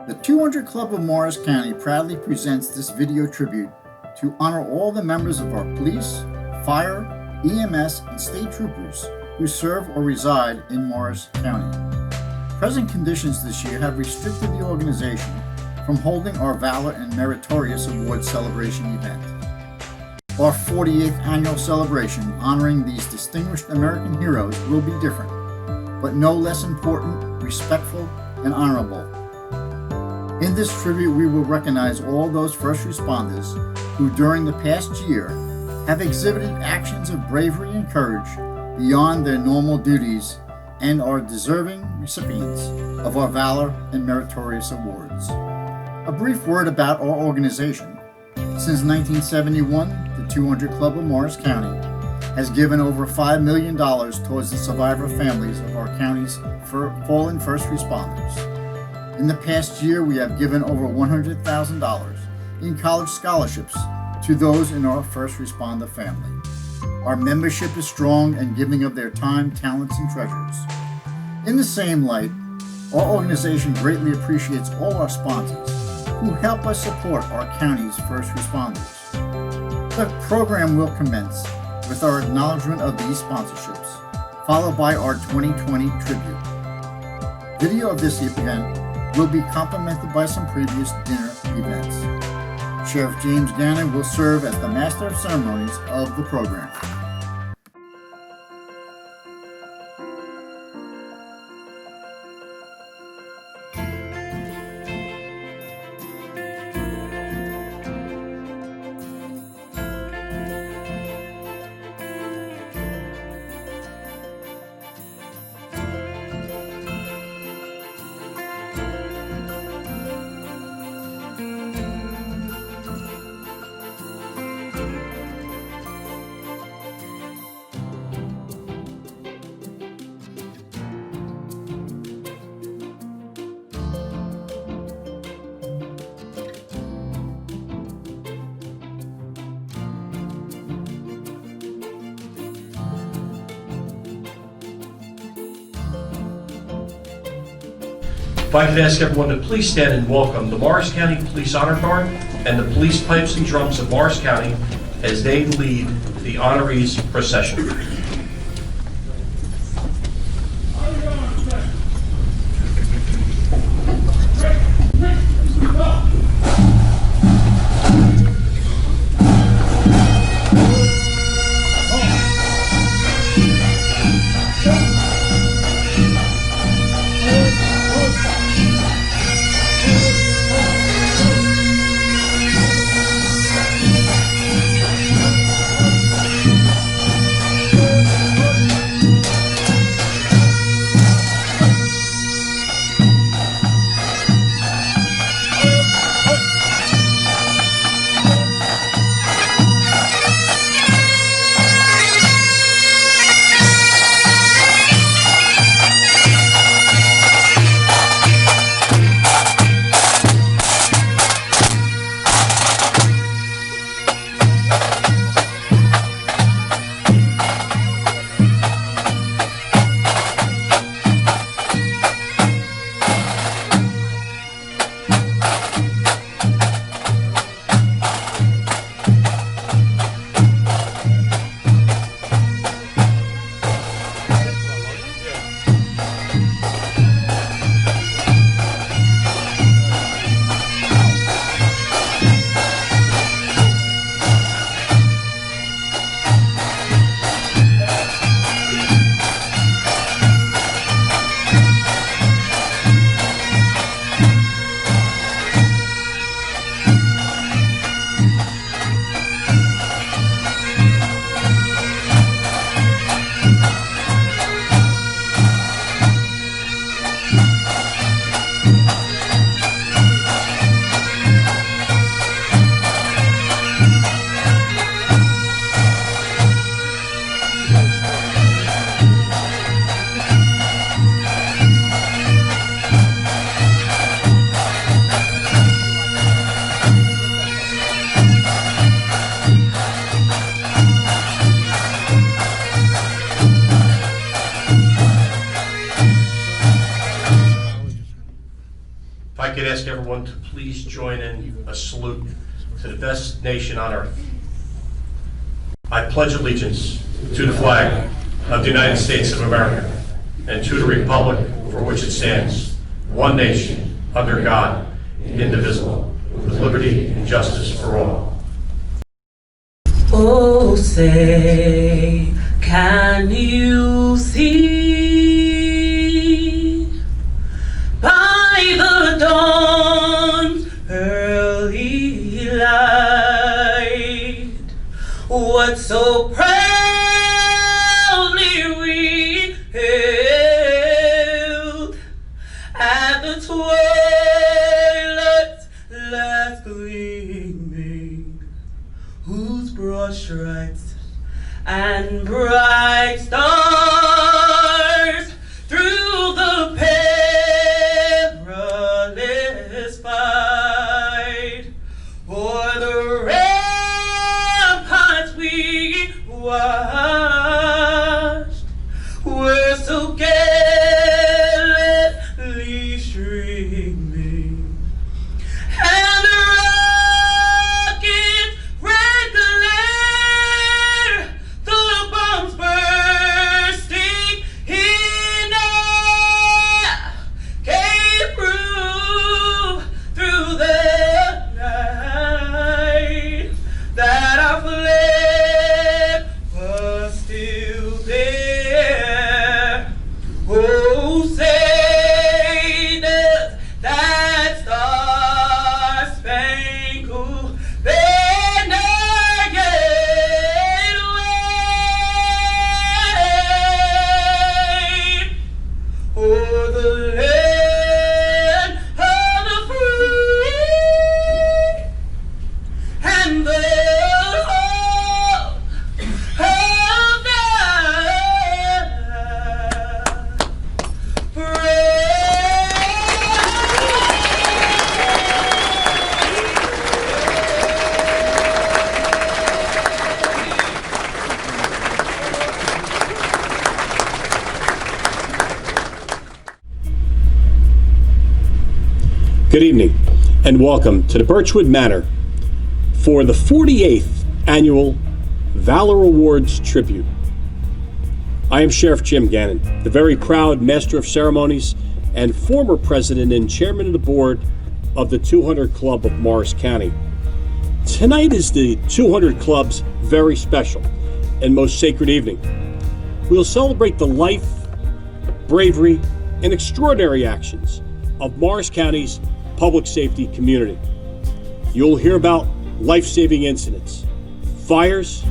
The 200 Club of Morris County proudly presents this video tribute to honor all the members of our police, fire, EMS, and state troopers who serve or reside in Morris County. Present conditions this year have restricted the organization from holding our Valor and Meritorious Award celebration event. Our 48th annual celebration honoring these distinguished American heroes will be different, but no less important, respectful, and honorable. In this tribute, we will recognize all those first responders who during the past year have exhibited actions of bravery and courage beyond their normal duties and are deserving recipients of our Valor and Meritorious Awards. A brief word about our organization. Since 1971, the 200 Club of Morris County has given over $5 million towards the survivor families of our county's fallen first responders. In the past year, we have given over $100,000 in college scholarships to those in our first responder family. Our membership is strong and giving of their time, talents, and treasures. In the same light, our organization greatly appreciates all our sponsors who help us support our county's first responders. The program will commence with our acknowledgement of these sponsorships, followed by our 2020 tribute. Video of this event will be complemented by some previous dinner events. Sheriff James Gannon will serve as the Master of Ceremonies of the program. If I could ask everyone to please stand and welcome the Morris County Police Honor Guard and the Police Pipes and Drums of Morris County as they lead the honorees procession. If I could ask everyone to please join in a salute to the best nation on earth. I pledge allegiance to the flag of the United States of America and to the republic for which it stands, one nation, under God, indivisible, with liberty and justice for all. Oh, say, can you see by the dawn's early light what so proudly we hailed at the twilight's last gleaming, whose broad stripes and bright stars through the perilous fight o'er the ramparts we watched were so gallantly streaming, and the rocket's red glare, the bombs bursting in air, gave proof through the night that our flag was still there. Oh, say does that star-spangled banner yet wave o'er the land of the free and the home of the brave. Good evening and welcome to the Birchwood Manor for the 48th Annual Valor Awards Tribute. I am Sheriff Jim Gannon, the very proud Master of Ceremonies and former President and Chairman of the Board of the 200 Club of Morris County. Tonight is the 200 Club's very special and most sacred evening. We'll celebrate the life, bravery, and extraordinary actions of Morris County's public safety community. You'll hear about life-saving incidents, fires,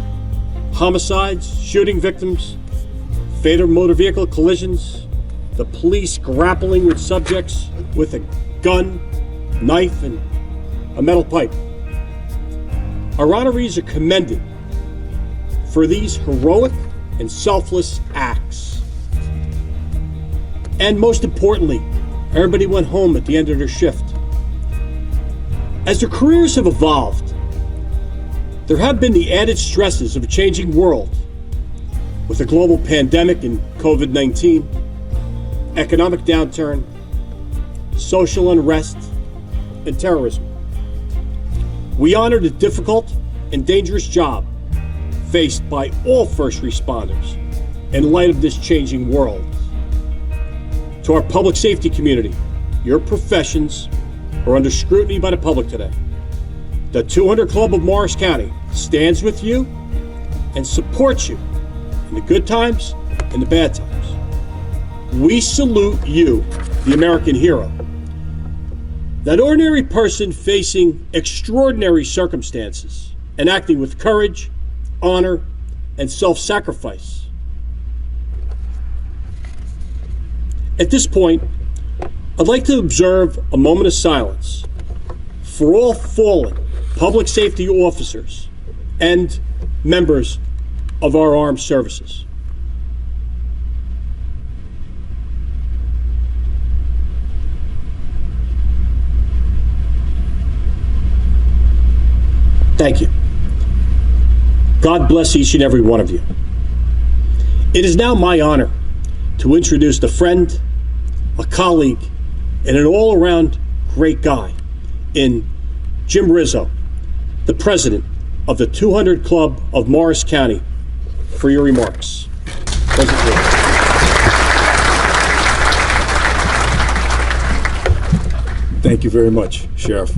homicides, shooting victims, fatal motor vehicle collisions, the police grappling with subjects with a gun, knife, and a metal pipe. Our honorees are commended for these heroic and selfless acts. And most importantly, everybody went home at the end of their shift. As their careers have evolved, there have been the added stresses of a changing world with a global pandemic and COVID-19, economic downturn, social unrest, and terrorism. We honor the difficult and dangerous job faced by all first responders in light of this changing world. To our public safety community, your professions are under scrutiny by the public today. The 200 Club of Morris County stands with you and supports you in the good times and the bad times. We salute you, the American hero, that ordinary person facing extraordinary circumstances and acting with courage, honor, and self-sacrifice. At this point, I'd like to observe a moment of silence for all fallen public safety officers and members of our armed services. Thank you. God bless each and every one of you. It is now my honor to introduce a friend, a colleague, and an all-around great guy in Jim Rizzo, the president of the 200 Club of Morris County, for your remarks. President Rizzo. Thank you very much, Sheriff.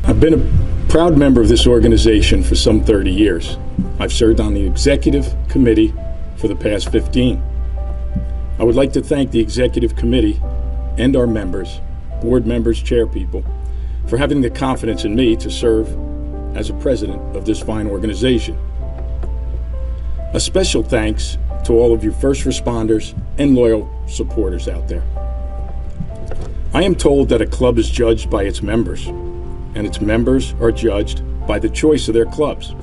I've been a proud member of this organization for some 30 years. I've served on the executive committee for the past 15. I would like to thank the executive committee and our members, board members, chairpeople, for having the confidence in me to serve as a president of this fine organization. A special thanks to all of you first responders and loyal supporters out there. I am told that a club is judged by its members, and its members are judged by the choice of their clubs.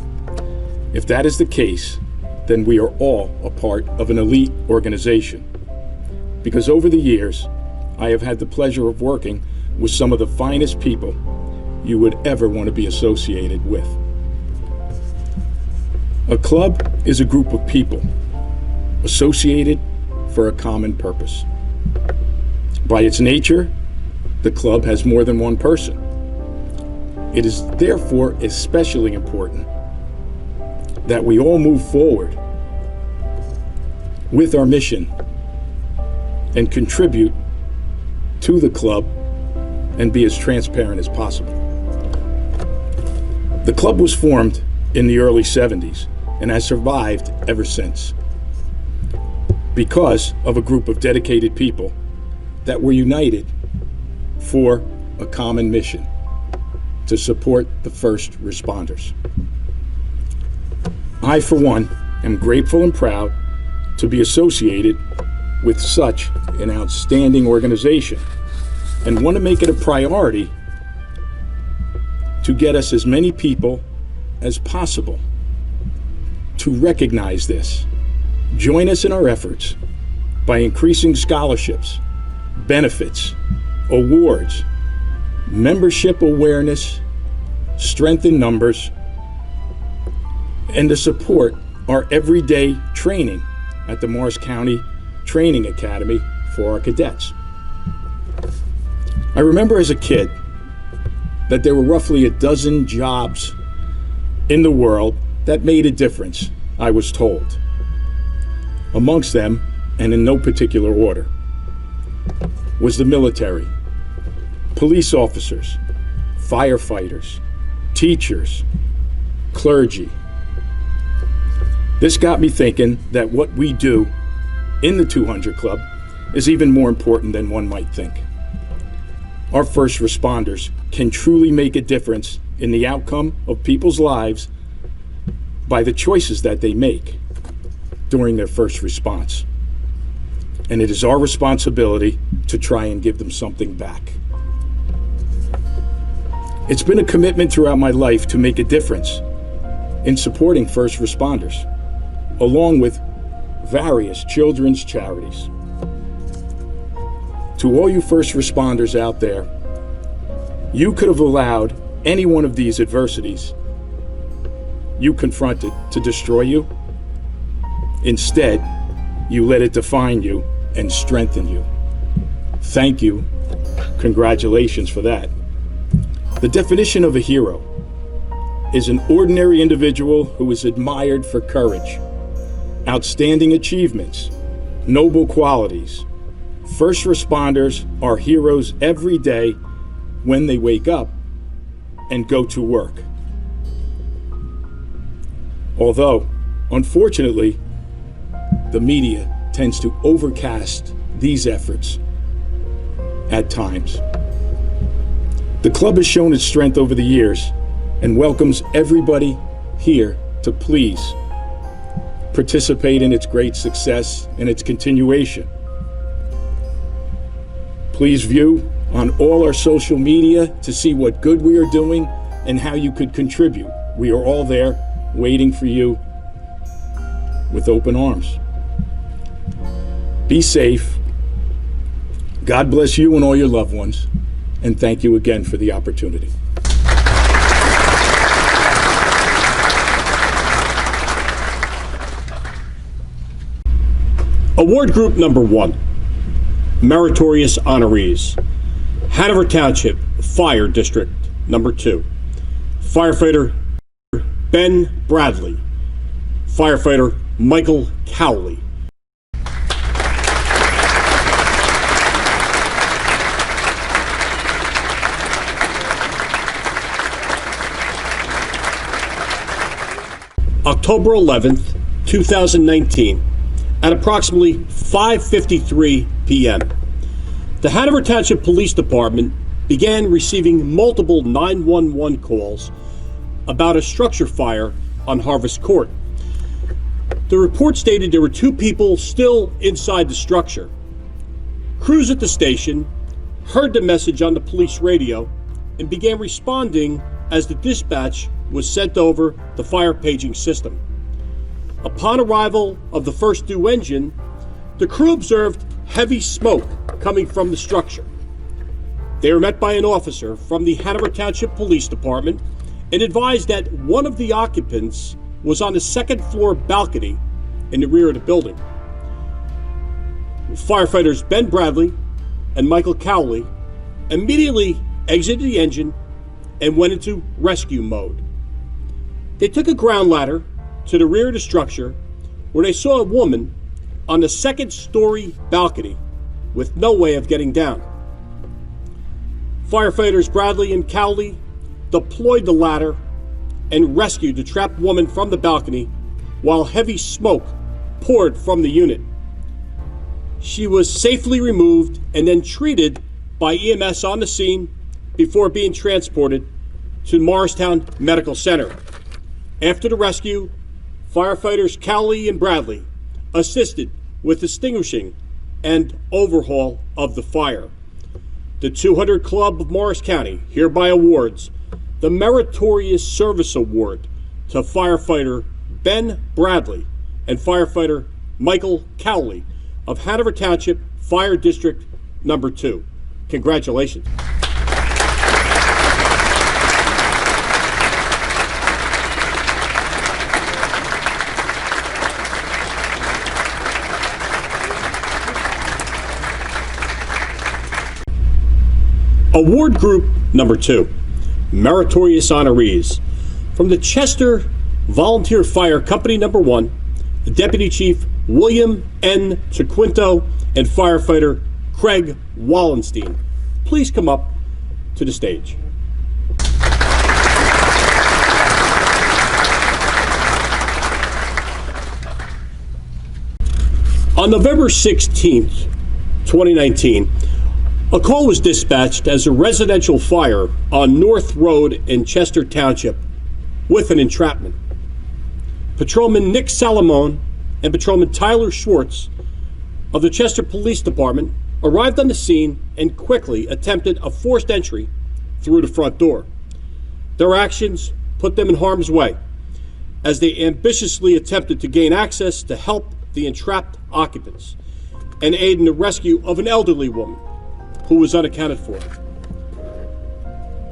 If that is the case, then we are all a part of an elite organization. Because over the years, I have had the pleasure of working with some of the finest people you would ever want to be associated with. A club is a group of people associated for a common purpose. By its nature, the club has more than one person. It is therefore especially important that we all move forward with our mission and contribute to the club and be as transparent as possible. The club was formed in the early 70s and has survived ever since because of a group of dedicated people that were united for a common mission to support the first responders. I, for one, am grateful and proud to be associated with such an outstanding organization and want to make it a priority to get us as many people as possible to recognize this. Join us in our efforts by increasing scholarships, benefits, awards, membership awareness, strength in numbers, and to support our everyday training at the Morris County Training Academy for our cadets. I remember as a kid that there were roughly a dozen jobs in the world that made a difference, I was told. Amongst them, and in no particular order, was the military, police officers, firefighters, teachers, clergy. This got me thinking that what we do in the 200 Club is even more important than one might think. Our first responders can truly make a difference in the outcome of people's lives by the choices that they make during their first response. And it is our responsibility to try and give them something back. It's been a commitment throughout my life to make a difference in supporting first responders, along with various children's charities. To all you first responders out there, you could have allowed any one of these adversities you confronted to destroy you. Instead, you let it define you and strengthen you. Thank you. Congratulations for that. The definition of a hero is an ordinary individual who is admired for courage, outstanding achievements, noble qualities. First responders are heroes every day when they wake up and go to work. Although, unfortunately, the media tends to overcast these efforts at times. The club has shown its strength over the years and welcomes everybody here to please participate in its great success and its continuation. Please view on all our social media to see what good we are doing and how you could contribute. We are all there waiting for you with open arms. Be safe. God bless you and all your loved ones. And thank you again for the opportunity. Award Group Number 1, Meritorious Honorees, Hanover Township, Fire District Number 2. Firefighter Ben Bradley. Firefighter Michael Cowley. October 11th, 2019, at approximately 5:53 p.m., the Hanover Township Police Department began receiving multiple 911 calls about a structure fire on Harvest Court. The report stated there were 2 people still inside the structure. Crews at the station heard the message on the police radio and began responding as the dispatch was sent over the fire paging system. Upon arrival of the first due engine, the crew observed heavy smoke coming from the structure. They were met by an officer from the Hanover Township Police Department and advised that one of the occupants was on the second floor balcony in the rear of the building. Firefighters Ben Bradley and Michael Cowley immediately exited the engine and went into rescue mode. They took a ground ladder to the rear of the structure where they saw a woman on the second-story balcony with no way of getting down. Firefighters Bradley and Cowley deployed the ladder and rescued the trapped woman from the balcony while heavy smoke poured from the unit. She was safely removed and then treated by EMS on the scene before being transported to Morristown Medical Center. After the rescue, firefighters Cowley and Bradley assisted with extinguishing and overhaul of the fire. The 200 Club of Morris County hereby awards the Meritorious Service Award to firefighter Ben Bradley and firefighter Michael Cowley of Hanover Township Fire District Number 2. Congratulations. Award Group Number 2, Meritorious Honorees. From the Chester Volunteer Fire Company Number 1, Deputy Chief William N. Chiquinto and firefighter Craig Wallenstein. Please come up to the stage. On November 16th, 2019, a call was dispatched as a residential fire on North Road in Chester Township with an entrapment. Patrolman Nick Salamone and Patrolman Tyler Schwartz of the Chester Police Department arrived on the scene and quickly attempted a forced entry through the front door. Their actions put them in harm's way as they ambitiously attempted to gain access to help the entrapped occupants and aid in the rescue of an elderly woman who was unaccounted for.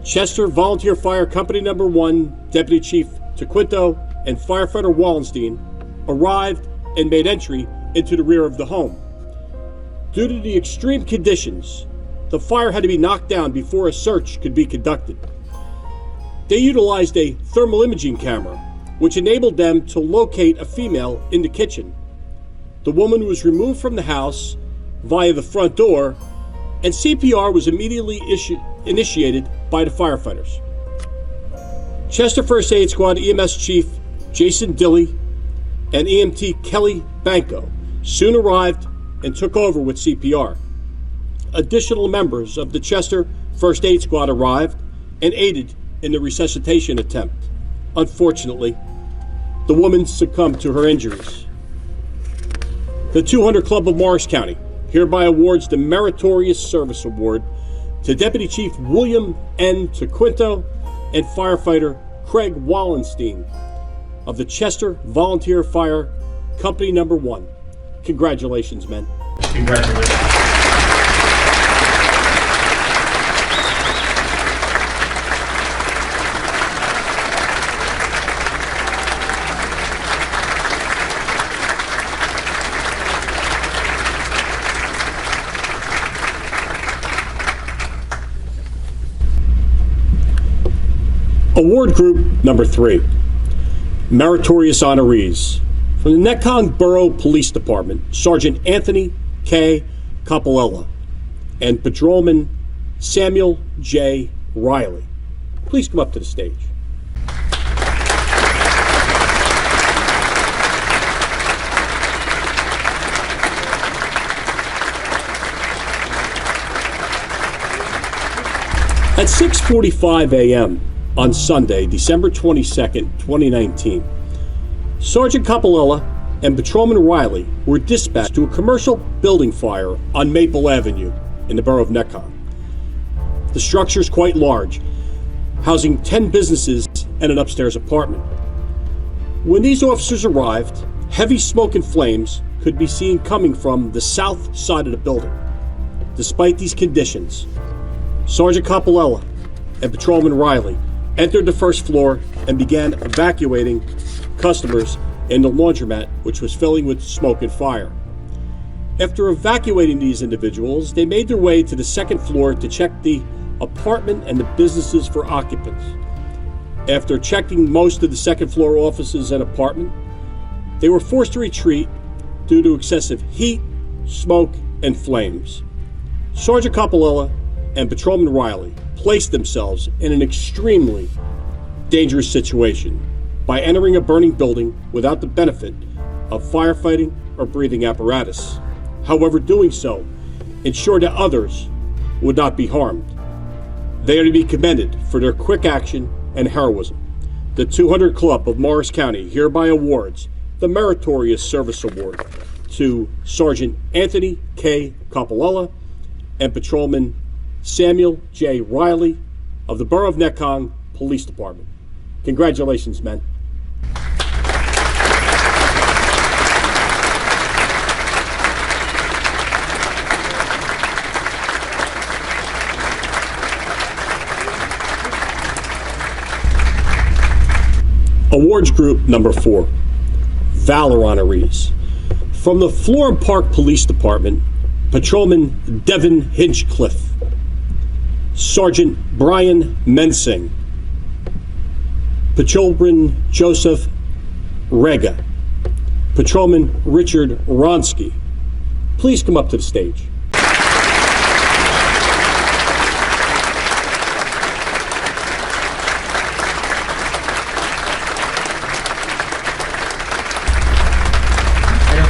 Chester Volunteer Fire Company Number 1 Deputy Chief Chiquinto and firefighter Wallenstein arrived and made entry into the rear of the home. Due to the extreme conditions, the fire had to be knocked down before a search could be conducted. They utilized a thermal imaging camera, which enabled them to locate a female in the kitchen. The woman was removed from the house via the front door, and CPR was immediately initiated by the firefighters. Chester First Aid Squad EMS Chief Jason Dilley and EMT Kelly Banco soon arrived and took over with CPR. Additional members of the Chester First Aid Squad arrived and aided in the resuscitation attempt. Unfortunately, the woman succumbed to her injuries. The 200 Club of Morris County hereby awards the Meritorious Service Award to Deputy Chief William N. Chiquinto and firefighter Craig Wallenstein of the Chester Volunteer Fire Company Number 1. Congratulations, men. Congratulations. Award Group number 3, Meritorious Honorees. From the Netcong Borough Police Department, Sergeant Anthony K. Cappella and Patrolman Samuel J. Riley. Please come up to the stage. At 6:45 a.m. on Sunday, December 22nd, 2019, Sergeant Cappella and Patrolman Riley were dispatched to a commercial building fire on Maple Avenue in the borough of Netcong. The structure is quite large, housing 10 businesses and an upstairs apartment. When these officers arrived, heavy smoke and flames could be seen coming from the south side of the building. Despite these conditions, Sergeant Cappella and Patrolman Riley entered the first floor and began evacuating customers in the laundromat, which was filling with smoke and fire. After evacuating these individuals, they made their way to the second floor to check the apartment and the businesses for occupants. After checking most of the second floor offices and apartment, they were forced to retreat due to excessive heat, smoke, and flames. Sergeant Cappella and Patrolman Riley placed themselves in an extremely dangerous situation by entering a burning building without the benefit of firefighting or breathing apparatus. However, doing so ensured that others would not be harmed. They are to be commended for their quick action and heroism. The 200 Club of Morris County hereby awards the Meritorious Service Award to Sergeant Anthony K. Cappella and Patrolman Samuel J. Riley of the Borough of Netcong Police Department. Congratulations, men. Awards Group number 4, Valor Honorees. From the Florham Park Police Department, Patrolman Devin Hinchcliffe, Sergeant Brian Mensing, Patrolman Joseph Rega, Patrolman Richard Ronsky. Please come up to the stage.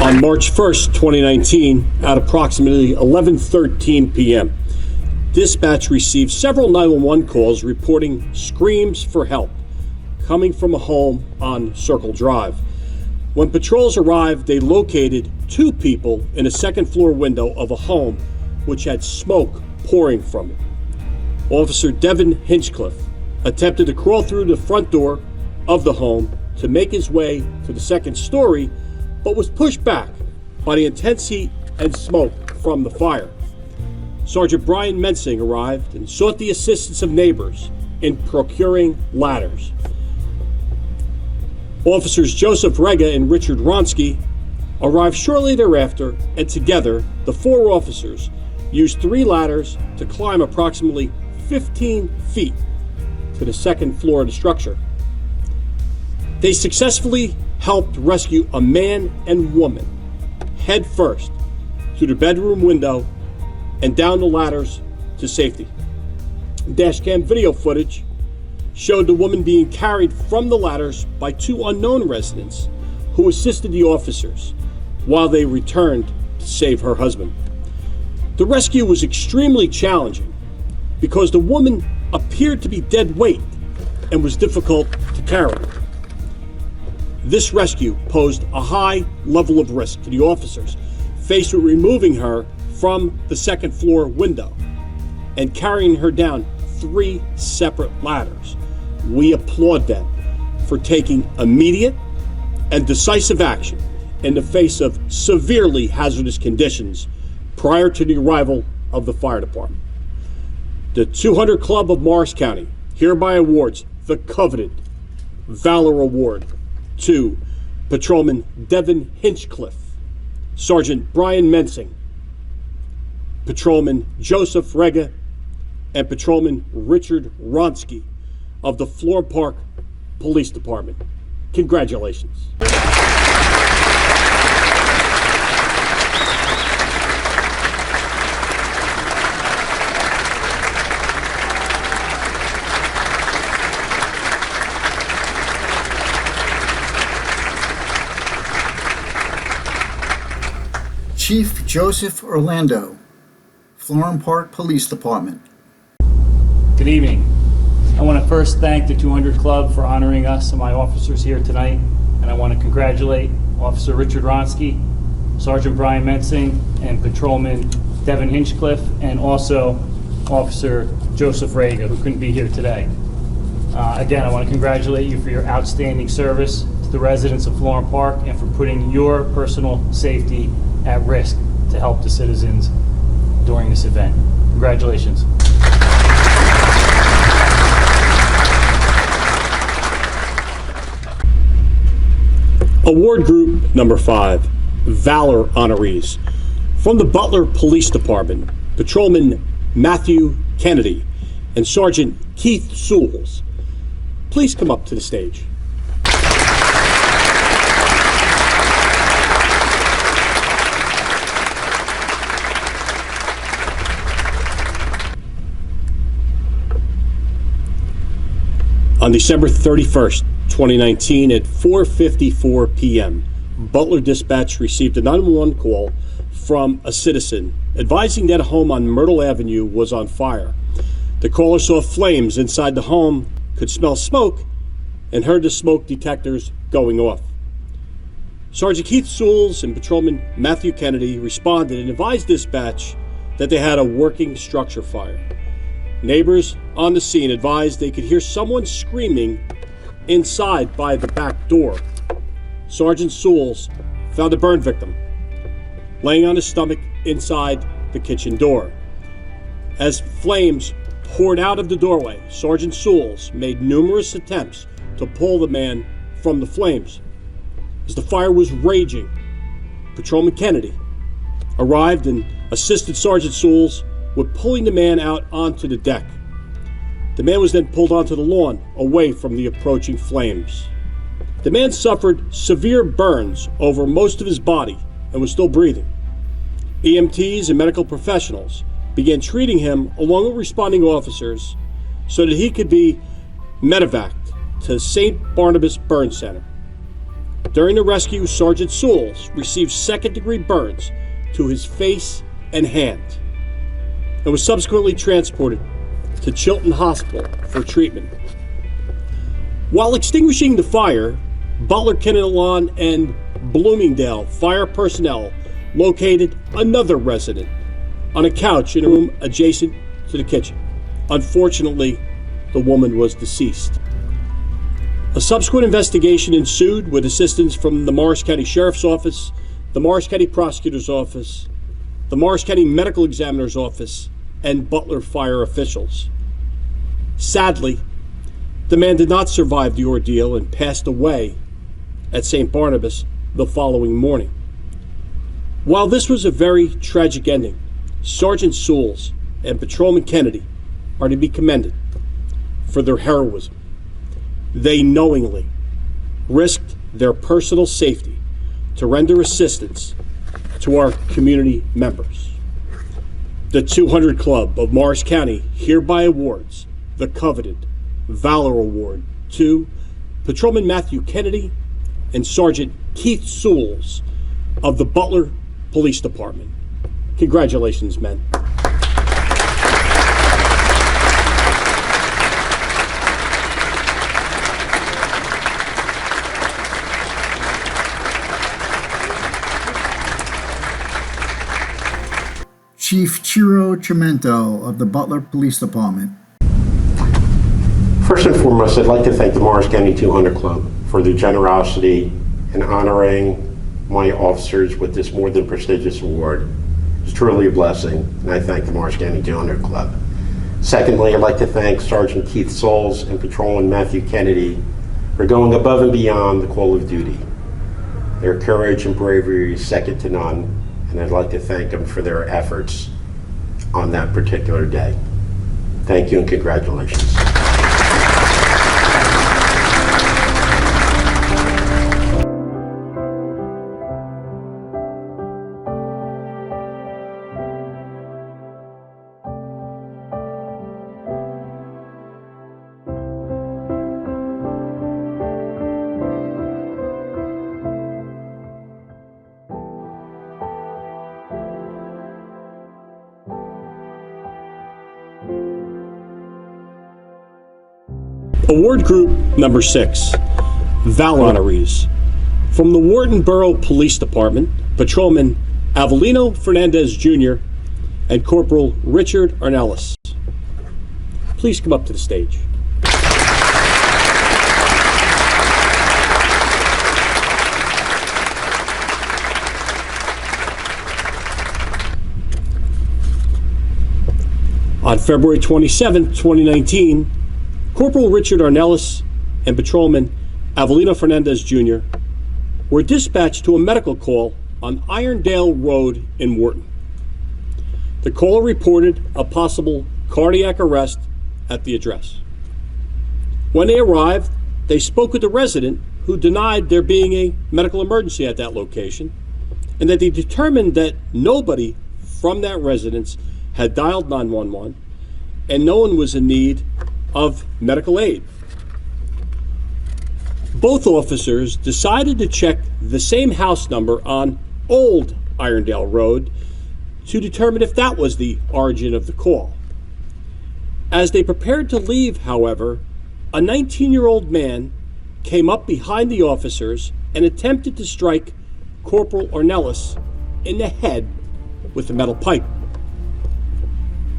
On March 1st, 2019, at approximately 11:13 p.m., dispatch received several 911 calls reporting screams for help coming from a home on Circle Drive. When patrols arrived, they located 2 people in a second-floor window of a home which had smoke pouring from it. Officer Devin Hinchcliffe attempted to crawl through the front door of the home to make his way to the second story, but was pushed back by the intense heat and smoke from the fire. Sergeant Brian Mensing arrived and sought the assistance of neighbors in procuring ladders. Officers Joseph Rega and Richard Ronsky arrived shortly thereafter, and together, the 4 officers used 3 ladders to climb approximately 15 feet to the second floor of the structure. They successfully helped rescue a man and woman head first through the bedroom window and down the ladders to safety. Dashcam video footage showed the woman being carried from the ladders by 2 unknown residents who assisted the officers while they returned to save her husband. The rescue was extremely challenging because the woman appeared to be dead weight and was difficult to carry. This rescue posed a high level of risk to the officers, faced with removing her from the second floor window and carrying her down 3 separate ladders. We applaud them for taking immediate and decisive action in the face of severely hazardous conditions prior to the arrival of the fire department. The 200 Club of Morris County hereby awards the coveted Valor Award to Patrolman Devin Hinchcliffe, Sergeant Brian Mensing, Patrolman Joseph Rega, and Patrolman Richard Ronsky of the Florham Park Police Department. Congratulations. Chief Joseph Orlando, Florham Park Police Department. Good evening. I want to first thank the 200 Club for honoring us and my officers here tonight, and I want to congratulate Officer Richard Ronsky, Sergeant Brian Mensing, and Patrolman Devin Hinchcliffe, and also Officer Joseph Raga, who couldn't be here today. Again, I want to congratulate you for your outstanding service to the residents of Florham Park and for putting your personal safety at risk to help the citizens during this event. Congratulations. Award Group Number 5, Valor Honorees. From the Butler Police Department, Patrolman Matthew Kennedy and Sergeant Keith Sewells. Please come up to the stage. On December 31st, 2019 at 4:54 p.m., Butler Dispatch received a 911 call from a citizen advising that a home on Myrtle Avenue was on fire. The caller saw flames inside the home, could smell smoke, and heard the smoke detectors going off. Sergeant Keith Sewells and Patrolman Matthew Kennedy responded and advised dispatch that they had a working structure fire. Neighbors on the scene advised they could hear someone screaming inside by the back door. Sergeant Sewells found a burn victim laying on his stomach inside the kitchen door. As flames poured out of the doorway, Sergeant Sewells made numerous attempts to pull the man from the flames. As the fire was raging, Patrolman Kennedy arrived and assisted Sergeant Sewells with pulling the man out onto the deck. The man was then pulled onto the lawn away from the approaching flames. The man suffered severe burns over most of his body and was still breathing. EMTs and medical professionals began treating him along with responding officers so that he could be medevaced to St. Barnabas Burn Center. During the rescue, Sergeant Sewells received second-degree burns to his face and hand and was subsequently transported to Chilton Hospital for treatment. While extinguishing the fire, Butler, Queenella, and Bloomingdale fire personnel located another resident on a couch in a room adjacent to the kitchen. Unfortunately, the woman was deceased. A subsequent investigation ensued with assistance from the Morris County Sheriff's Office, the Morris County Prosecutor's Office, the Morris County Medical Examiner's Office, and Butler fire officials. Sadly, the man did not survive the ordeal and passed away at St. Barnabas the following morning. While this was a very tragic ending, Sergeant Sewells and Patrolman Kennedy are to be commended for their heroism. They knowingly risked their personal safety to render assistance to our community members. The 200 Club of Morris County hereby awards the coveted Valor Award to Patrolman Matthew Kennedy and Sergeant Keith Sewells of the Butler Police Department. Congratulations, men. Chief Chiro Chimento of the Butler Police Department. First and foremost, I'd like to thank the Morris County 200 Club for their generosity in honoring my officers with this more than prestigious award. It's truly a blessing, and I thank the Morris County 200 Club. Secondly, I'd like to thank Sergeant Keith Sewells and Patrolman Matthew Kennedy for going above and beyond the call of duty. Their courage and bravery is second to none, and I'd like to thank them for their efforts on that particular day. Thank you and congratulations. Award Group number 6, Valor Meritorious. From the Wharton Borough Police Department, Patrolman Avelino Fernandez Jr. and Corporal Richard Arnellis. Please come up to the stage. On February 27, 2019, Corporal Richard Arnellis and Patrolman Avelino Fernandez Jr. were dispatched to a medical call on Irondale Road in Wharton. The caller reported a possible cardiac arrest at the address. When they arrived, they spoke with the resident, who denied there being a medical emergency at that location, and that they determined that nobody from that residence had dialed 911 and no one was in need of medical aid. Both officers decided to check the same house number on Old Irondale Road to determine if that was the origin of the call. As they prepared to leave, however, a 19-year-old man came up behind the officers and attempted to strike Corporal Arnellis in the head with a metal pipe.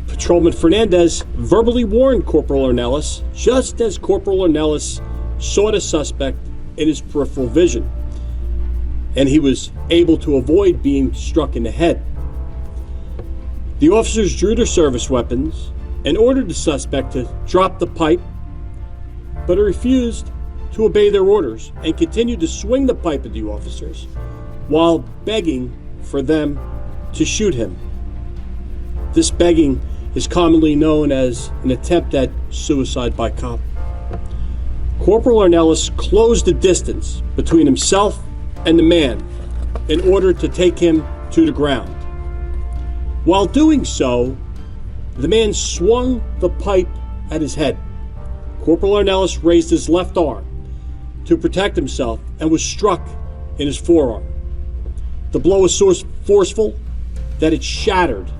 Patrolman Fernandez verbally warned Corporal Arnellis just as Corporal Arnellis saw the suspect in his peripheral vision, and he was able to avoid being struck in the head. The officers drew their service weapons and ordered the suspect to drop the pipe, but he refused to obey their orders and continued to swing the pipe at the officers while begging for them to shoot him. This begging is commonly known as an attempt at suicide by cop. Corporal Arnellis closed the distance between himself and the man in order to take him to the ground. While doing so, the man swung the pipe at his head. Corporal Arnellis raised his left arm to protect himself and was struck in his forearm. The blow was so forceful that it shattered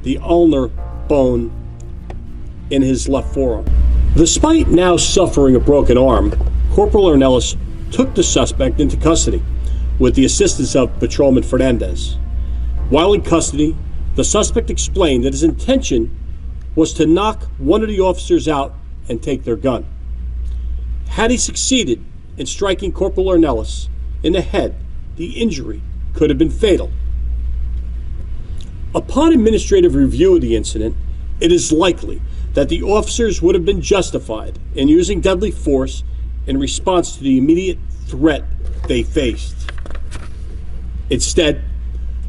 the ulnar bone in his left forearm. Despite now suffering a broken arm, Corporal Arnellis took the suspect into custody with the assistance of Patrolman Fernandez. While in custody, the suspect explained that his intention was to knock one of the officers out and take their gun. Had he succeeded in striking Corporal Arnellis in the head, the injury could have been fatal. Upon administrative review of the incident, it is likely that the officers would have been justified in using deadly force in response to the immediate threat they faced. Instead,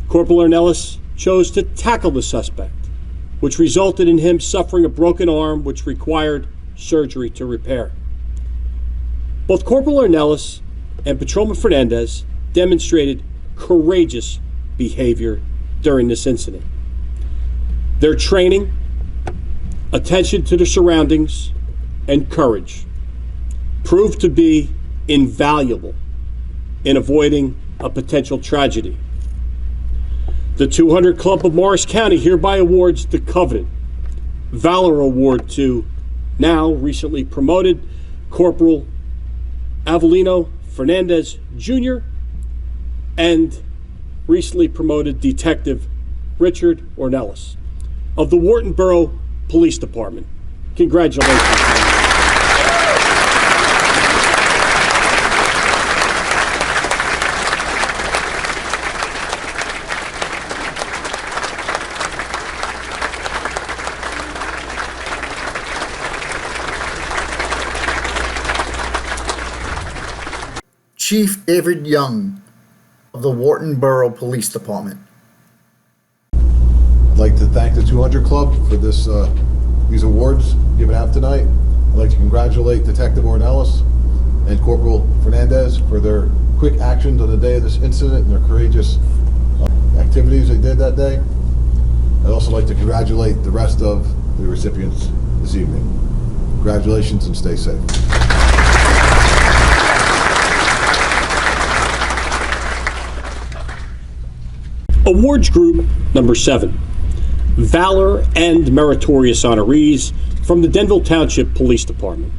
Corporal Arnellis chose to tackle the suspect, which resulted in him suffering a broken arm which required surgery to repair. Both Corporal Arnellis and Patrolman Fernandez demonstrated courageous behavior during this incident. Their training, attention to their surroundings, and courage proved to be invaluable in avoiding a potential tragedy. The 200 Club of Morris County hereby awards the coveted Valor Award to now recently promoted Corporal Avelino Fernandez Jr. and recently promoted Detective Richard Arnellis of the Wharton Borough Police Department. Congratulations. Chief David Young of the Wharton Borough Police Department. I'd like to thank the 200 Club for these awards given out tonight. I'd like to congratulate Detective Arnellis and Corporal Fernandez for their quick actions on the day of this incident and their courageous activities they did that day. I'd also like to congratulate the rest of the recipients this evening. Congratulations and stay safe. Awards Group number 7, Valor and Meritorious Honorees from the Denville Township Police Department.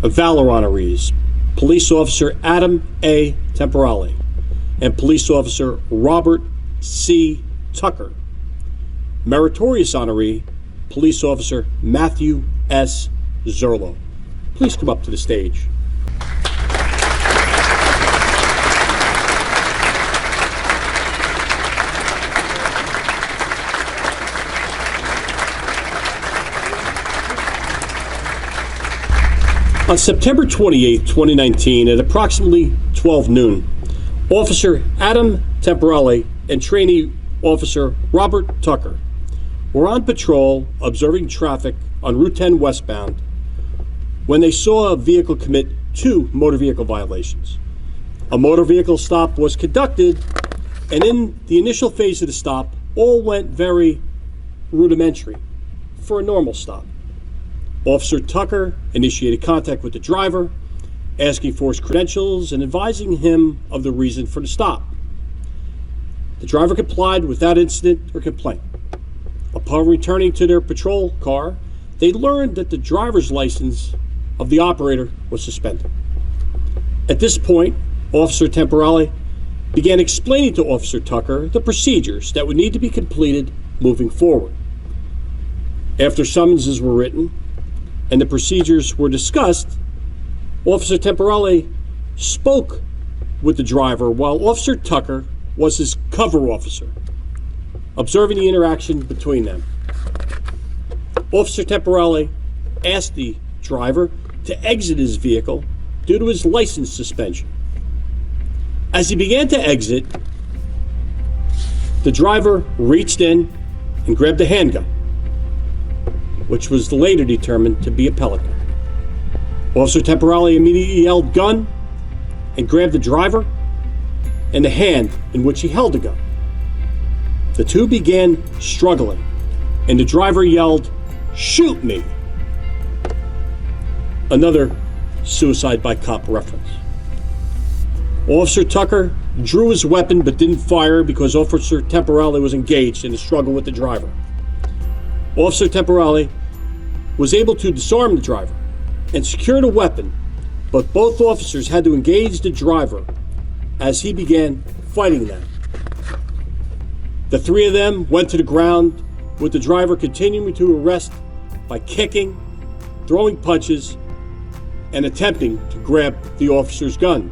Valor Honorees, Police Officer Adam A. Temporale and Police Officer Robert C. Tucker. Meritorious Honoree, Police Officer Matthew S. Zerlo. Please come up to the stage. On September 28, 2019, at approximately 12 noon, Officer Adam Temporale and trainee Officer Robert Tucker were on patrol observing traffic on Route 10 westbound when they saw a vehicle commit 2 motor vehicle violations. A motor vehicle stop was conducted, and in the initial phase of the stop, all went very rudimentary for a normal stop. Officer Tucker initiated contact with the driver, asking for his credentials and advising him of the reason for the stop. The driver complied without incident or complaint. Upon returning to their patrol car, they learned that the driver's license of the operator was suspended. At this point, Officer Temporale began explaining to Officer Tucker the procedures that would need to be completed moving forward. After summonses were written and the procedures were discussed, Officer Temporale spoke with the driver while Officer Tucker was his cover officer, observing the interaction between them. Officer Temporale asked the driver to exit his vehicle due to his license suspension. As he began to exit, the driver reached in and grabbed a handgun, which was later determined to be a pellet gun. Officer Temporale immediately yelled "gun" and grabbed the driver and the hand in which he held the gun. The two began struggling, and the driver yelled, "Shoot me!" Another suicide by cop reference. Officer Tucker drew his weapon but didn't fire because Officer Temporale was engaged in a struggle with the driver. Officer Temporale was able to disarm the driver and secure the weapon, but both officers had to engage the driver as he began fighting them. The three of them went to the ground, with the driver continuing to arrest by kicking, throwing punches, and attempting to grab the officer's gun.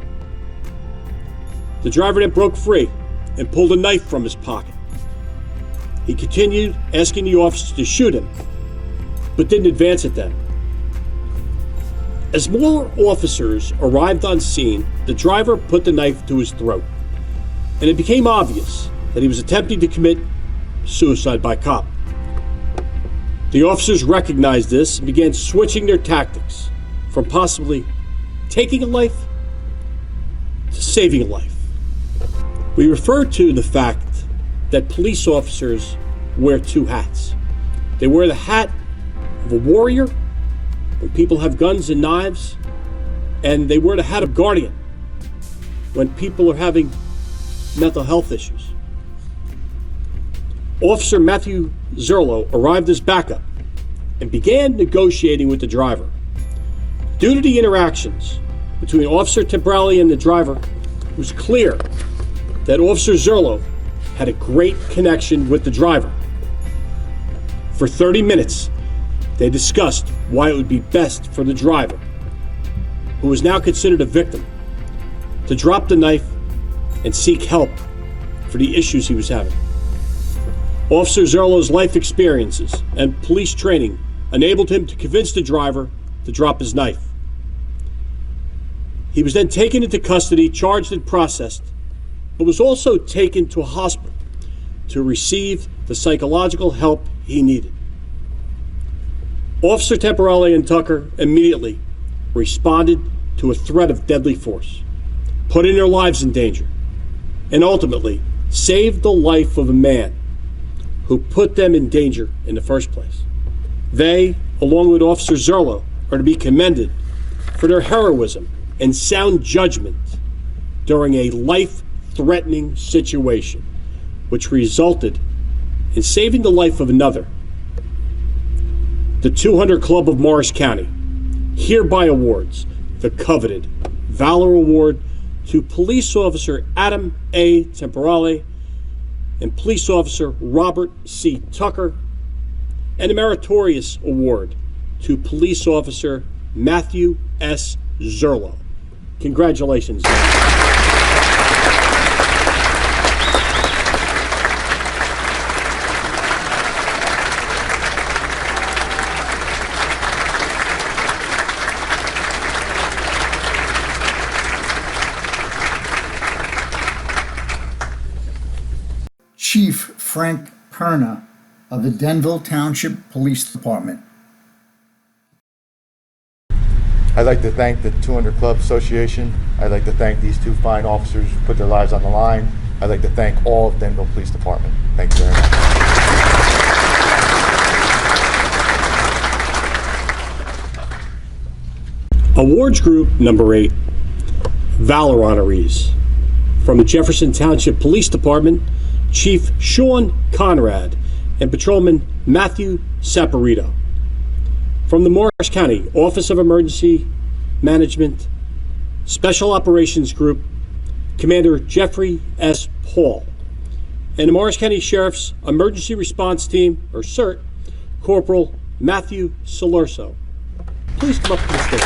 The driver then broke free and pulled a knife from his pocket. He continued asking the officers to shoot him, but didn't advance at them. As more officers arrived on scene, the driver put the knife to his throat, and it became obvious that he was attempting to commit suicide by cop. The officers recognized this and began switching their tactics from possibly taking a life to saving a life. We refer to the fact that police officers wear 2 hats. They wear the hat of a warrior when people have guns and knives, and they wear the hat of guardian when people are having mental health issues. Officer Matthew Zerlo arrived as backup and began negotiating with the driver. Due to the interactions between Officer Temporale and the driver, it was clear that Officer Zerlo had a great connection with the driver. For 30 minutes, they discussed why it would be best for the driver, who was now considered a victim, to drop the knife and seek help for the issues he was having. Officer Zerlo's life experiences and police training enabled him to convince the driver to drop his knife. He was then taken into custody, charged and processed, but was also taken to a hospital to receive the psychological help he needed. Officer Temporale and Tucker immediately responded to a threat of deadly force, putting their lives in danger, and ultimately saved the life of a man who put them in danger in the first place. They, along with Officer Zerlo, are to be commended for their heroism and sound judgment during a life-threatening situation, which resulted in saving the life of another. The 200 Club of Morris County hereby awards the coveted Valor Award to Police Officer Adam A. Temporale and Police Officer Robert C. Tucker, and a Meritorious Award to Police Officer Matthew S. Zerlo. Congratulations. Chief Frank Perna of the Denville Township Police Department. I'd like to thank the 200 Club Association. I'd like to thank these two fine officers who put their lives on the line. I'd like to thank all of Denville Police Department. Thank you very much. Awards Group number 8, Valor Honorees. From the Jefferson Township Police Department, Chief Sean Conrad and Patrolman Matthew Saporito. From the Morris County Office of Emergency Management, Special Operations Group, Commander Jeffrey S. Paul. And the Morris County Sheriff's Emergency Response Team, or SERT, Corporal Matthew Salerso. Please come up to the stage.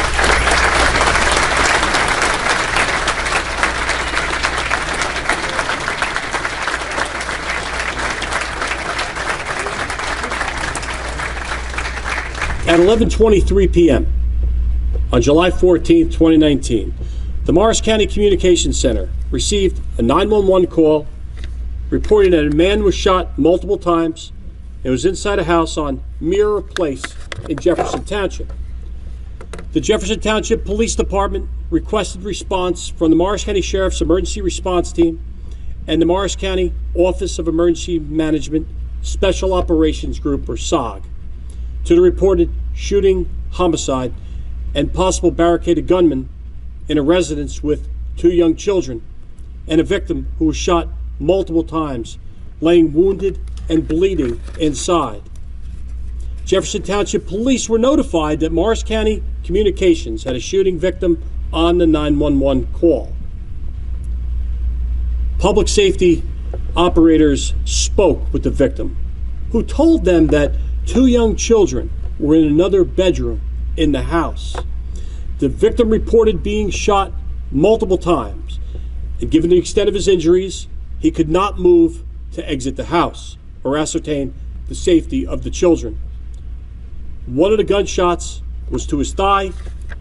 At 11:23 p.m. on July 14, 2019, the Morris County Communications Center received a 911 call reporting that a man was shot multiple times and was inside a house on Mirror Place in Jefferson Township. The Jefferson Township Police Department requested response from the Morris County Sheriff's Emergency Response Team and the Morris County Office of Emergency Management Special Operations Group, or SOG, to the reported shooting, homicide, and possible barricaded gunman in a residence with 2 young children and a victim who was shot multiple times, laying wounded and bleeding inside. Jefferson Township Police were notified that Morris County Communications had a shooting victim on the 911 call. Public safety operators spoke with the victim, who told them that 2 young children were in another bedroom in the house. The victim reported being shot multiple times, and given the extent of his injuries, he could not move to exit the house or ascertain the safety of the children. One of the gunshots was to his thigh,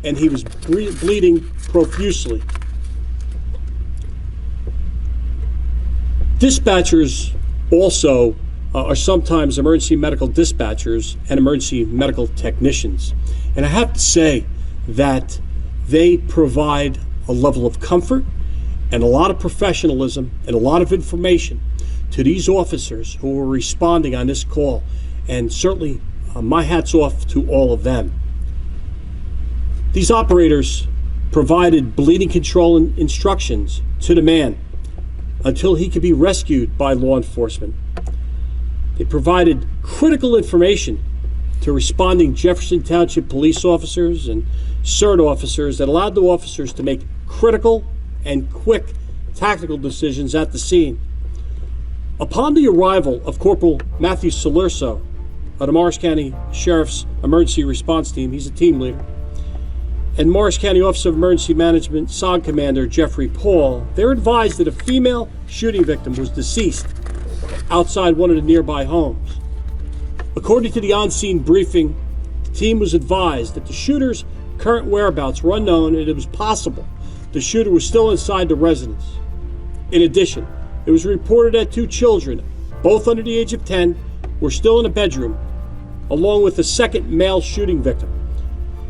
and he was bleeding profusely. Dispatchers also are sometimes emergency medical dispatchers and emergency medical technicians. And I have to say that they provide a level of comfort and a lot of professionalism and a lot of information to these officers who were responding on this call. And certainly my hat's off to all of them. These operators provided bleeding control instructions to the man until he could be rescued by law enforcement. They provided critical information to responding Jefferson Township police officers and SERT officers that allowed the officers to make critical and quick tactical decisions at the scene. Upon the arrival of Corporal Matthew Salerso of the Morris County Sheriff's Emergency Response Team, he's a team leader, and Morris County Office of Emergency Management SOG Commander Jeffrey Paul, they were advised that a female shooting victim was deceased outside one of the nearby homes. According to the on-scene briefing, the team was advised that the shooter's current whereabouts were unknown and it was possible the shooter was still inside the residence. In addition, it was reported that 2 children, both under the age of 10, were still in a bedroom, along with a second male shooting victim,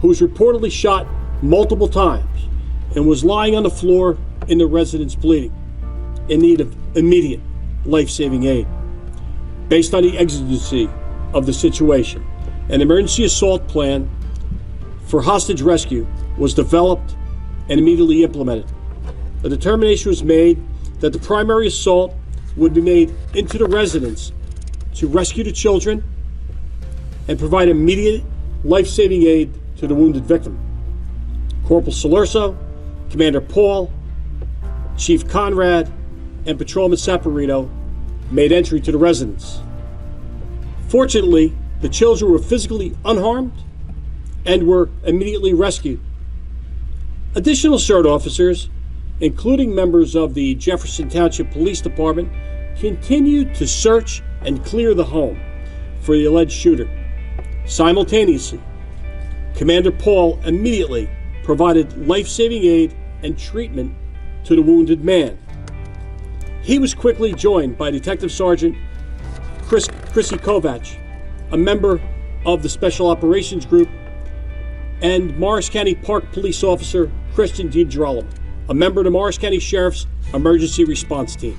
who was reportedly shot multiple times and was lying on the floor in the residence bleeding, in need of immediate life-saving aid. Based on the exigency of the situation, an emergency assault plan for hostage rescue was developed and immediately implemented. A determination was made that the primary assault would be made into the residence to rescue the children and provide immediate life-saving aid to the wounded victim. Corporal Salerso, Commander Paul, Chief Conrad, and Patrolman Saporito made entry to the residence. Fortunately, the children were physically unharmed and were immediately rescued. Additional SERT officers, including members of the Jefferson Township Police Department, continued to search and clear the home for the alleged shooter. Simultaneously, Commander Paul immediately provided life-saving aid and treatment to the wounded man. He was quickly joined by Detective Sergeant Chrissy Kovach, a member of the Special Operations Group, and Morris County Park Police Officer Christian DiGirolamo, a member of the Morris County Sheriff's Emergency Response Team.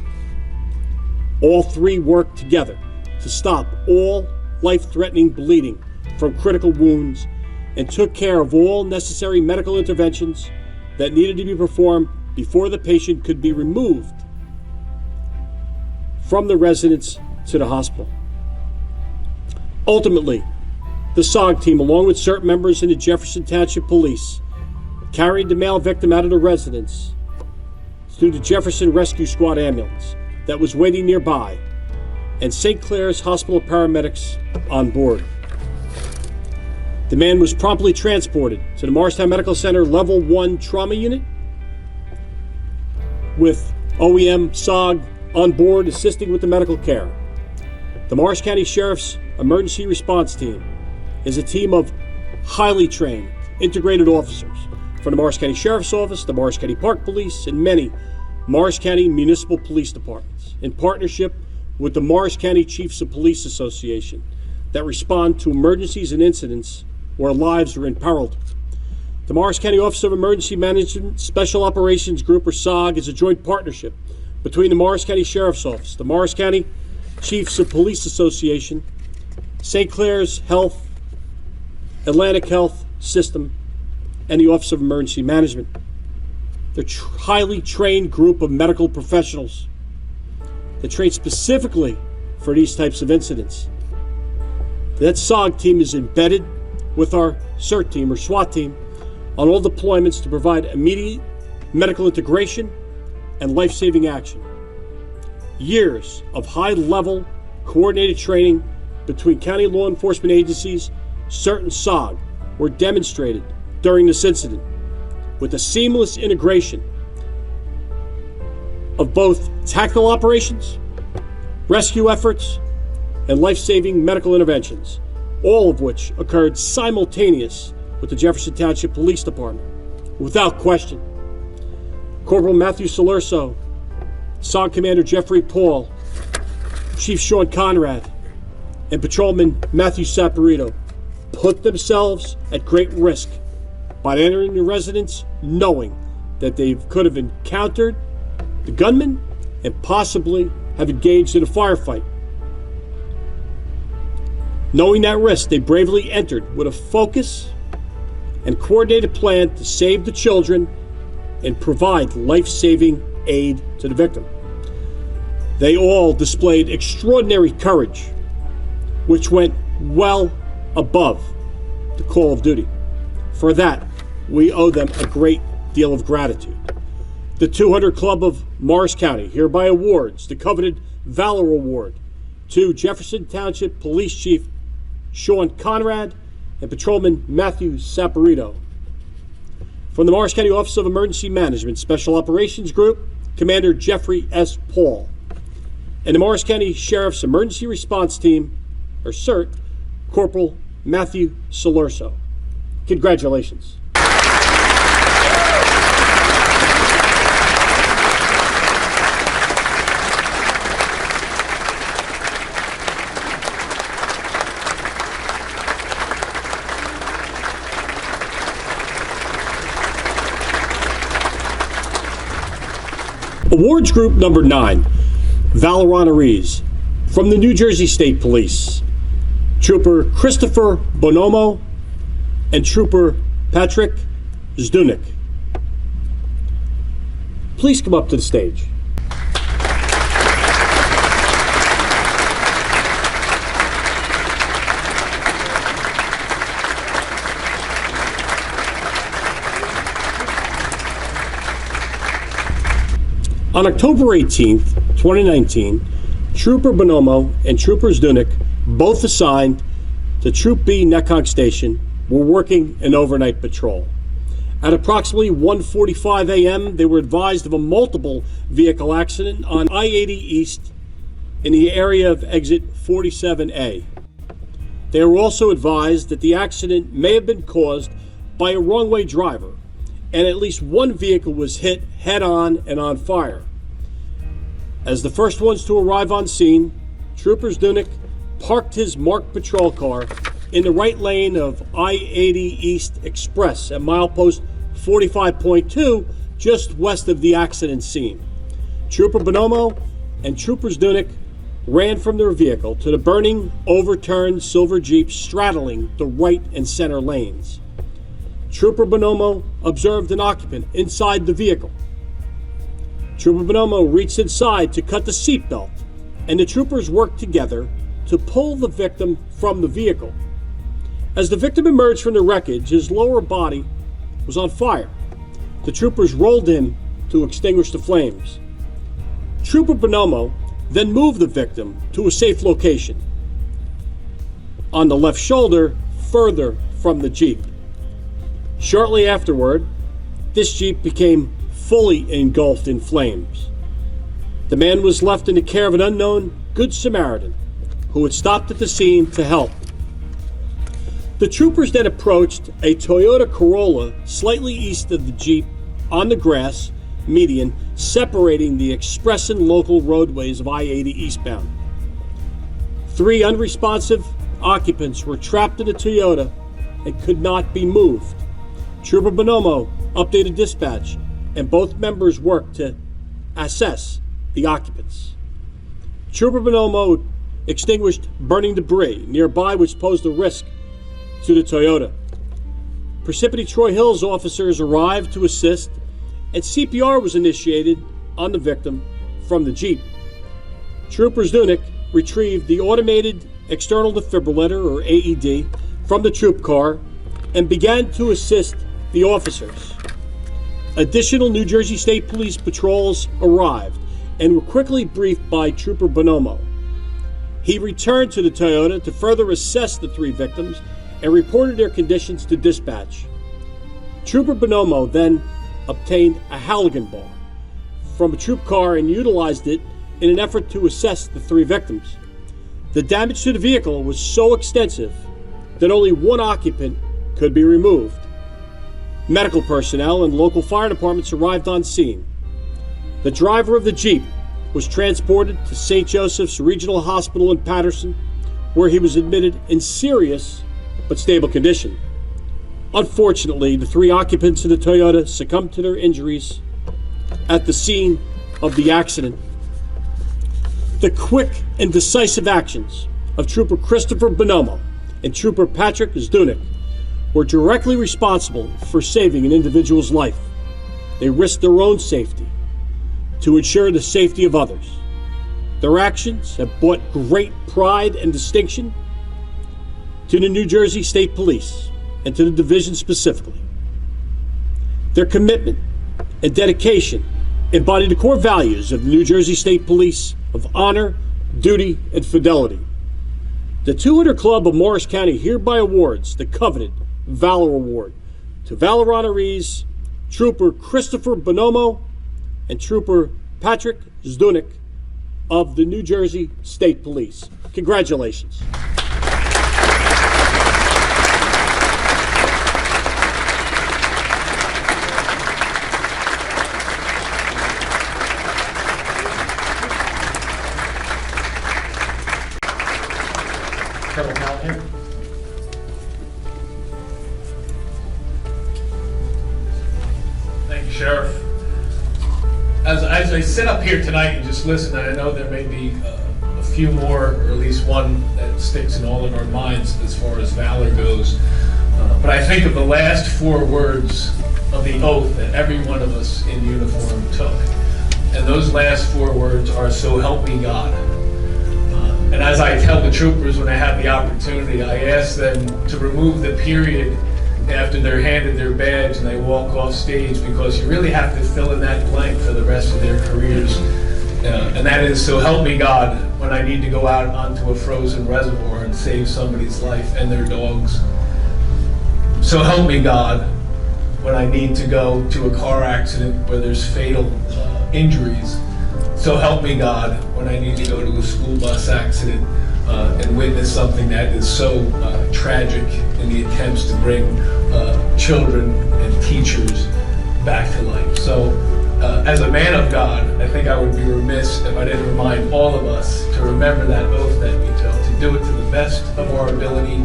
All three worked together to stop all life-threatening bleeding from critical wounds and took care of all necessary medical interventions that needed to be performed before the patient could be removed from the residence to the hospital. Ultimately, the SOG team, along with SERT members and the Jefferson Township Police, carried the male victim out of the residence to the Jefferson Rescue Squad ambulance that was waiting nearby, and St. Clair's hospital paramedics on board. The man was promptly transported to the Morristown Medical Center Level 1 Trauma Unit with OEM SOG on board assisting with the medical care. The Morris County Sheriff's Emergency Response Team is a team of highly trained, integrated officers from the Morris County Sheriff's Office, the Morris County Park Police, and many Morris County Municipal Police Departments, in partnership with the Morris County Chiefs of Police Association, that respond to emergencies and incidents where lives are imperiled. The Morris County Office of Emergency Management Special Operations Group, or SOG, is a joint partnership between the Morris County Sheriff's Office, the Morris County Chiefs of Police Association, St. Clair's Health, Atlantic Health System, and the Office of Emergency Management. They're a highly trained group of medical professionals that train specifically for these types of incidents. That SOG team is embedded with our SERT team, or SWAT team, on all deployments to provide immediate medical integration and life-saving action. Years of high-level coordinated training between county law enforcement agencies, SERT and SOG, were demonstrated during this incident, with a seamless integration of both tactical operations, rescue efforts, and life-saving medical interventions, all of which occurred simultaneous with the Jefferson Township Police Department. Without question, Corporal Matthew Salerso, SOG Commander Jeffrey Paul, Chief Sean Conrad, and Patrolman Matthew Saporito put themselves at great risk by entering the residence knowing that they could have encountered the gunman and possibly have engaged in a firefight. Knowing that risk, they bravely entered with a focus and coordinated plan to save the children and provide life-saving aid to the victim. They all displayed extraordinary courage, which went well above the call of duty. For that, we owe them a great deal of gratitude. The 200 Club of Morris County hereby awards the coveted Valor Award to Jefferson Township Police Chief Sean Conrad and Patrolman Matthew Saporito. From the Morris County Office of Emergency Management Special Operations Group, Commander Jeffrey S. Paul. And the Morris County Sheriff's Emergency Response Team, or SERT, Corporal Matthew Salerso. Congratulations. Awards Group number 9, Valor Honorees, from the New Jersey State Police, Trooper Christopher Bonomo and Trooper Patrick Zdunik. Please come up to the stage. On October 18, 2019, Trooper Bonomo and Trooper Zdunek, both assigned to Troop B Netcong Station, were working an overnight patrol. At approximately 1:45 a.m., they were advised of a multiple vehicle accident on I-80 East in the area of exit 47A. They were also advised that the accident may have been caused by a wrong-way driver, and at least one vehicle was hit head-on and on fire. As the first ones to arrive on scene, Trooper Zdunek parked his marked patrol car in the right lane of I-80 East Express at milepost 45.2, just west of the accident scene. Trooper Bonomo and Trooper Zdunek ran from their vehicle to the burning, overturned silver Jeep straddling the right and center lanes. Trooper Bonomo observed an occupant inside the vehicle. Trooper Bonomo reached inside to cut the seatbelt, and the troopers worked together to pull the victim from the vehicle. As the victim emerged from the wreckage, his lower body was on fire. The troopers rolled in to extinguish the flames. Trooper Bonomo then moved the victim to a safe location on the left shoulder, further from the Jeep. Shortly afterward, this Jeep became fully engulfed in flames. The man was left in the care of an unknown Good Samaritan who had stopped at the scene to help. The troopers then approached a Toyota Corolla slightly east of the Jeep on the grass median separating the express and local roadways of I-80 eastbound. 3 unresponsive occupants were trapped in the Toyota and could not be moved. Trooper Bonomo updated dispatch, and both members worked to assess the occupants. Trooper Bonomo extinguished burning debris nearby which posed a risk to the Toyota. Parsippany Troy Hills officers arrived to assist, and CPR was initiated on the victim from the Jeep. Trooper Zdunek retrieved the automated external defibrillator, or AED, from the troop car and began to assist the officers. Additional New Jersey State Police patrols arrived and were quickly briefed by Trooper Bonomo. He returned to the Toyota to further assess the 3 victims and reported their conditions to dispatch. Trooper Bonomo then obtained a Halligan bar from a troop car and utilized it in an effort to assess the 3 victims. The damage to the vehicle was so extensive that only one occupant could be removed. Medical personnel and local fire departments arrived on scene. The driver of the Jeep was transported to St. Joseph's Regional Hospital in Patterson, where he was admitted in serious but stable condition. Unfortunately, the 3 occupants of the Toyota succumbed to their injuries at the scene of the accident. The quick and decisive actions of Trooper Christopher Bonomo and Trooper Patrick Zdunek were directly responsible for saving an individual's life. They risked their own safety to ensure the safety of others. Their actions have brought great pride and distinction to the New Jersey State Police and to the division specifically. Their commitment and dedication embody the core values of the New Jersey State Police of honor, duty, and fidelity. The 200 Club of Morris County hereby awards the coveted Valor Award to Valor Honorees Trooper Christopher Bonomo and Trooper Patrick Zdunek of the New Jersey State Police. Congratulations. Colonel Callahan. Thank you, Sheriff. As I sit up here tonight and just listen, and I know there may be a few more, or at least one that sticks in all of our minds as far as valor goes, but I think of the last 4 words of the oath that every one of us in uniform took. And those last 4 words are, "So help me God." And as I tell the troopers when I have the opportunity, I ask them to remove the period after they're handed their badge and they walk off stage, because you really have to fill in that blank for the rest of their careers. And that is, so help me God, when I need to go out onto a frozen reservoir and save somebody's life and their dogs. So help me God, when I need to go to a car accident where there's fatal injuries. So help me God, when I need to go to a school bus accident and witness something that is so tragic in the attempts to bring children and teachers back to life. So as a man of God, I think I would be remiss if I didn't remind all of us to remember that oath that we took, to do it to the best of our ability,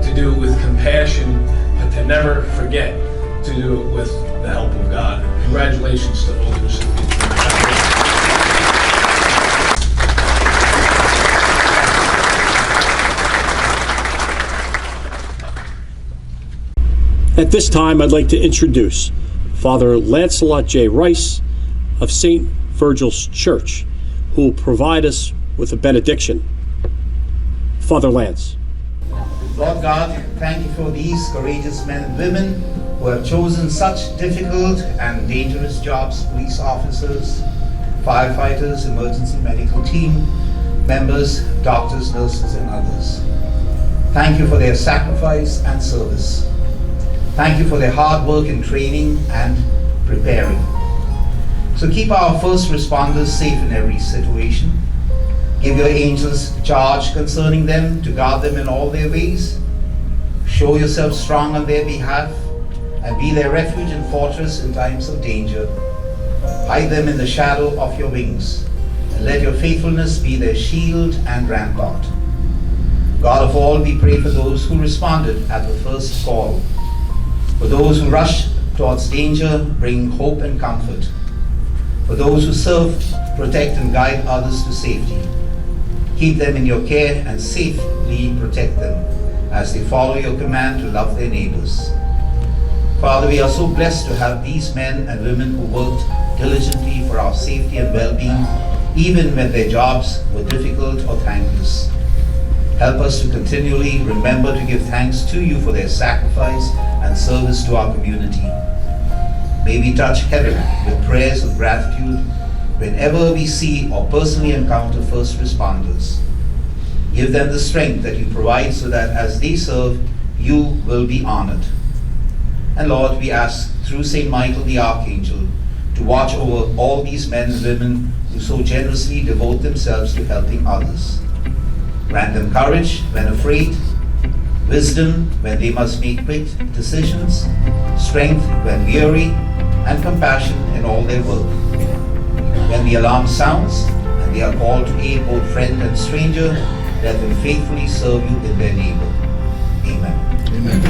to do it with compassion, but to never forget to do it with the help of God. Congratulations to all the recipients. At this time, I'd like to introduce Father Lancelot J. Reis of St. Virgil's Church, who will provide us with a benediction. Father Lance. Lord God, thank you for these courageous men and women who have chosen such difficult and dangerous jobs: police officers, firefighters, emergency medical team members, doctors, nurses, and others. Thank you for their sacrifice and service. Thank you for their hard work in training and preparing. So keep our first responders safe in every situation. Give your angels charge concerning them to guard them in all their ways. Show yourself strong on their behalf and be their refuge and fortress in times of danger. Hide them in the shadow of your wings and let your faithfulness be their shield and rampart. God of all, we pray for those who responded at the first call. For those who rush towards danger, bring hope and comfort. For those who serve, protect and guide others to safety. Keep them in your care and safely protect them as they follow your command to love their neighbors. Father, we are so blessed to have these men and women who worked diligently for our safety and well-being, even when their jobs were difficult or thankless. Help us to continually remember to give thanks to you for their sacrifice and service to our community. May we touch heaven with prayers of gratitude whenever we see or personally encounter first responders. Give them the strength that you provide so that as they serve, you will be honored. And Lord, we ask through St. Michael the Archangel to watch over all these men and women who so generously devote themselves to helping others. Grant them courage when afraid, wisdom when they must make quick decisions, strength when weary, and compassion in all their work. When the alarm sounds and they are called to aid both friend and stranger, let them faithfully serve you in their neighbor. Amen. Amen.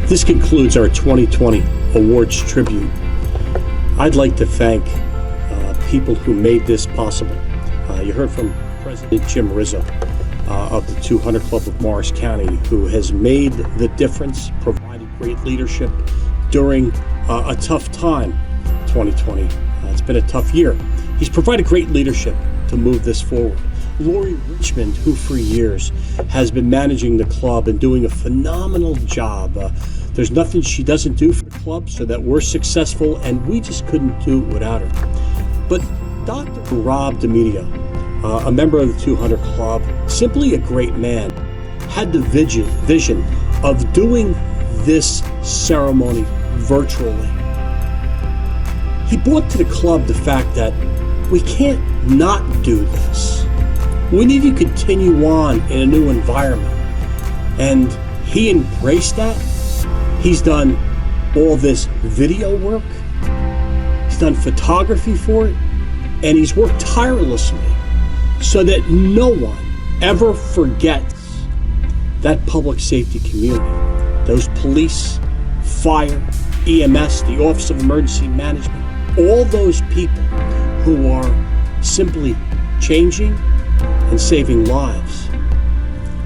This concludes our 2020 Awards Tribute. I'd like to thank people who made this possible. You heard from President Jim Rizzo of the 200 Club of Morris County, who has made the difference, provided great leadership during a tough time, 2020. It's been a tough year. He's provided great leadership to move this forward. Lori Richmond, who for years has been managing the club and doing a phenomenal job. There's nothing she doesn't do for the club so that we're successful, and we just couldn't do it without her. But Dr. Rob DeMedio, a member of the 200 Club, simply a great man, had the vision of doing this ceremony virtually. He brought to the club the fact that we can't not do this. We need to continue on in a new environment. And he embraced that. He's done all this video work. He's done photography for it. And he's worked tirelessly so that no one ever forgets that public safety community. Those police, fire, EMS, the Office of Emergency Management, all those people who are simply changing and saving lives.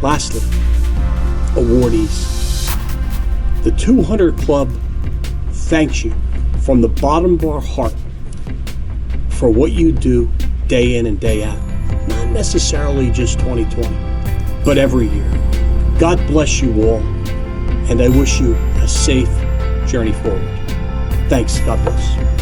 Lastly, awardees. The 200 Club thanks you from the bottom of our heart for what you do day in and day out. Not necessarily just 2020, but every year. God bless you all. and I wish you a safe journey forward. Thanks. God bless.